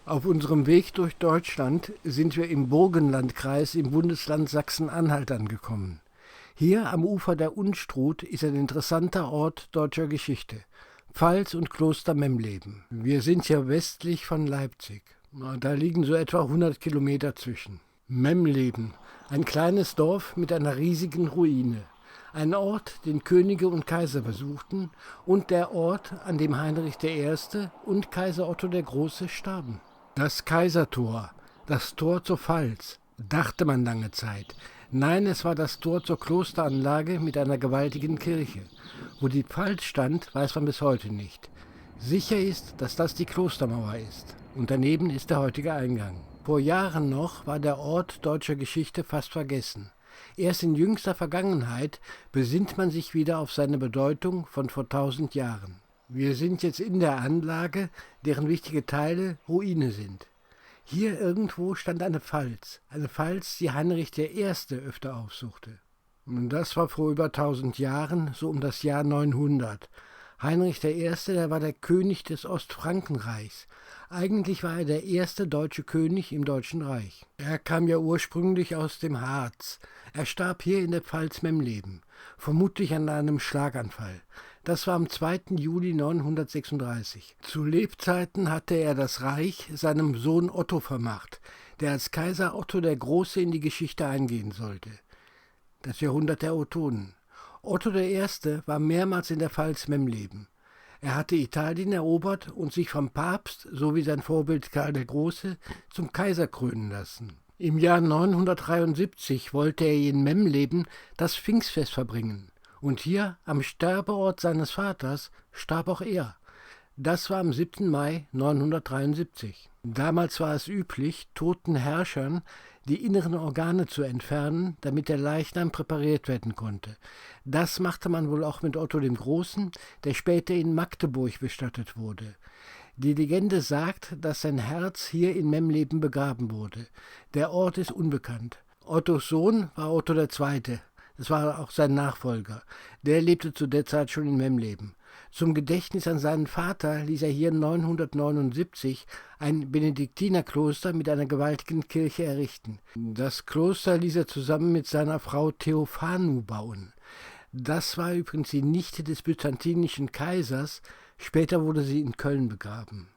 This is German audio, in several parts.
Auf unserem Weg durch Deutschland sind wir im Burgenlandkreis im Bundesland Sachsen-Anhalt angekommen. Hier am Ufer der Unstrut ist ein interessanter Ort deutscher Geschichte: Pfalz und Kloster Memleben. Wir sind ja westlich von Leipzig. Da liegen so etwa 100 Kilometer zwischen. Memleben, ein kleines Dorf mit einer riesigen Ruine. Ein Ort, den Könige und Kaiser besuchten, und der Ort, an dem Heinrich I. und Kaiser Otto der Große starben. Das Kaisertor, das Tor zur Pfalz, dachte man lange Zeit. Nein, es war das Tor zur Klosteranlage mit einer gewaltigen Kirche. Wo die Pfalz stand, weiß man bis heute nicht. Sicher ist, dass das die Klostermauer ist. Und daneben ist der heutige Eingang. Vor Jahren noch war der Ort deutscher Geschichte fast vergessen. Erst in jüngster Vergangenheit besinnt man sich wieder auf seine Bedeutung von vor 1000 Jahren. Wir sind jetzt in der Anlage, deren wichtige Teile Ruine sind. Hier irgendwo stand eine Pfalz, die Heinrich I. öfter aufsuchte. Und das war vor über 1000 Jahren, so um das Jahr 900. Heinrich I., der war der König des Ostfrankenreichs. Eigentlich war er der erste deutsche König im Deutschen Reich. Er kam ja ursprünglich aus dem Harz. Er starb hier in der Pfalz Memleben, vermutlich an einem Schlaganfall. Das war am 2. Juli 936. Zu Lebzeiten hatte er das Reich seinem Sohn Otto vermacht, der als Kaiser Otto der Große in die Geschichte eingehen sollte. Das Jahrhundert der Ottonen. Otto I. war mehrmals in der Pfalz Memleben. Er hatte Italien erobert und sich vom Papst sowie sein Vorbild Karl der Große zum Kaiser krönen lassen. Im Jahr 973 wollte er in Memleben das Pfingstfest verbringen. Und hier, am Sterbeort seines Vaters, starb auch er. Das war am 7. Mai 973. Damals war es üblich, toten Herrschern die inneren Organe zu entfernen, damit der Leichnam präpariert werden konnte. Das machte man wohl auch mit Otto dem Großen, der später in Magdeburg bestattet wurde. Die Legende sagt, dass sein Herz hier in Memleben begraben wurde. Der Ort ist unbekannt. Ottos Sohn war Otto II. Das war auch sein Nachfolger. Der lebte zu der Zeit schon in Memleben. Zum Gedächtnis an seinen Vater ließ er hier 979 ein Benediktinerkloster mit einer gewaltigen Kirche errichten. Das Kloster ließ er zusammen mit seiner Frau Theophanu bauen. Das war übrigens die Nichte des byzantinischen Kaisers. Später wurde sie in Köln begraben.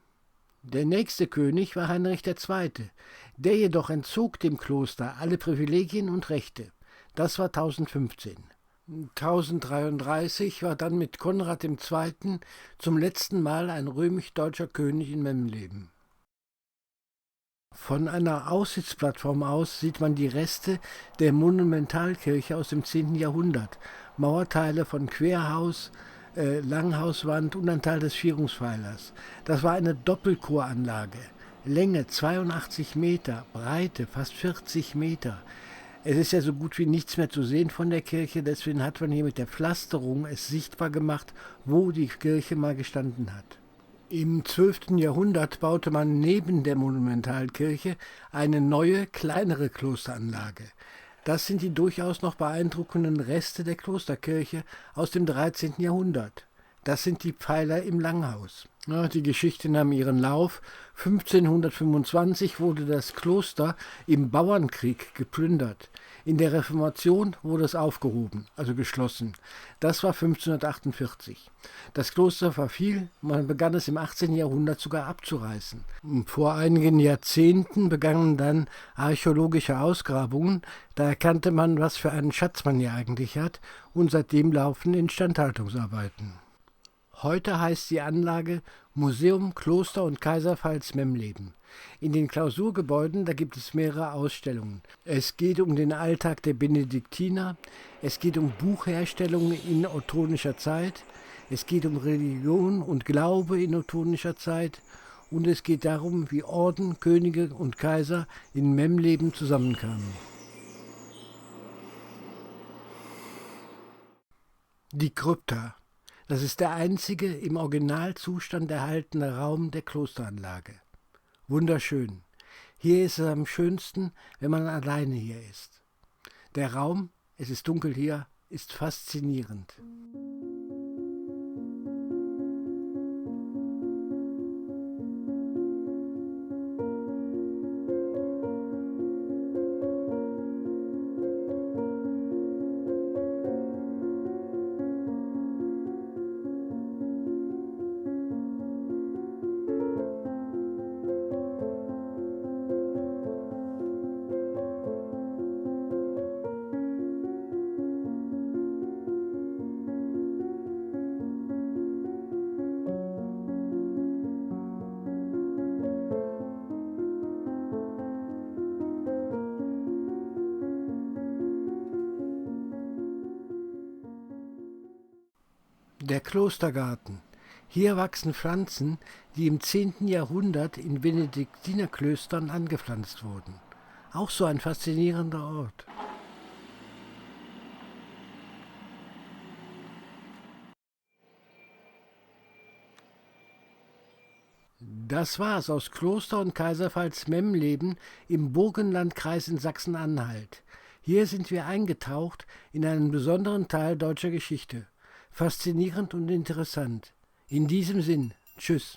Der nächste König war Heinrich II. Der jedoch entzog dem Kloster alle Privilegien und Rechte. Das war 1015. 1033 war dann mit Konrad II. Zum letzten Mal ein römisch-deutscher König in Memleben. Von einer Aussichtsplattform aus sieht man die Reste der Monumentalkirche aus dem 10. Jahrhundert. Mauerteile von Querhaus, Langhauswand und ein Teil des Vierungspfeilers. Das war eine Doppelchoranlage. Länge 82 Meter, Breite fast 40 Meter. Es ist ja so gut wie nichts mehr zu sehen von der Kirche, deswegen hat man hier mit der Pflasterung es sichtbar gemacht, wo die Kirche mal gestanden hat. Im 12. Jahrhundert baute man neben der Monumentalkirche eine neue, kleinere Klosteranlage. Das sind die durchaus noch beeindruckenden Reste der Klosterkirche aus dem 13. Jahrhundert. Das sind die Pfeiler im Langhaus. Ja, die Geschichte nahm ihren Lauf. 1525 wurde das Kloster im Bauernkrieg geplündert. In der Reformation wurde es aufgehoben, also geschlossen. Das war 1548. Das Kloster verfiel, man begann es im 18. Jahrhundert sogar abzureißen. Vor einigen Jahrzehnten begannen dann archäologische Ausgrabungen. Da erkannte man, was für einen Schatz man hier eigentlich hat, und seitdem laufen Instandhaltungsarbeiten. Heute heißt die Anlage Museum Kloster und Kaiserpfalz Memleben. In den Klausurgebäuden, da gibt es mehrere Ausstellungen. Es geht um den Alltag der Benediktiner, es geht um Buchherstellung in ottonischer Zeit, es geht um Religion und Glaube in ottonischer Zeit und es geht darum, wie Orden, Könige und Kaiser in Memleben zusammenkamen. Die Krypta. Das ist der einzige im Originalzustand erhaltene Raum der Klosteranlage. Wunderschön. Hier ist es am schönsten, wenn man alleine hier ist. Der Raum, es ist dunkel hier, ist faszinierend. Der Klostergarten. Hier wachsen Pflanzen, die im 10. Jahrhundert in Benediktinerklöstern angepflanzt wurden. Auch so ein faszinierender Ort. Das war's aus Kloster und Kaiserpfalz-Memleben im Burgenlandkreis in Sachsen-Anhalt. Hier sind wir eingetaucht in einen besonderen Teil deutscher Geschichte. Faszinierend und interessant. In diesem Sinn, tschüss.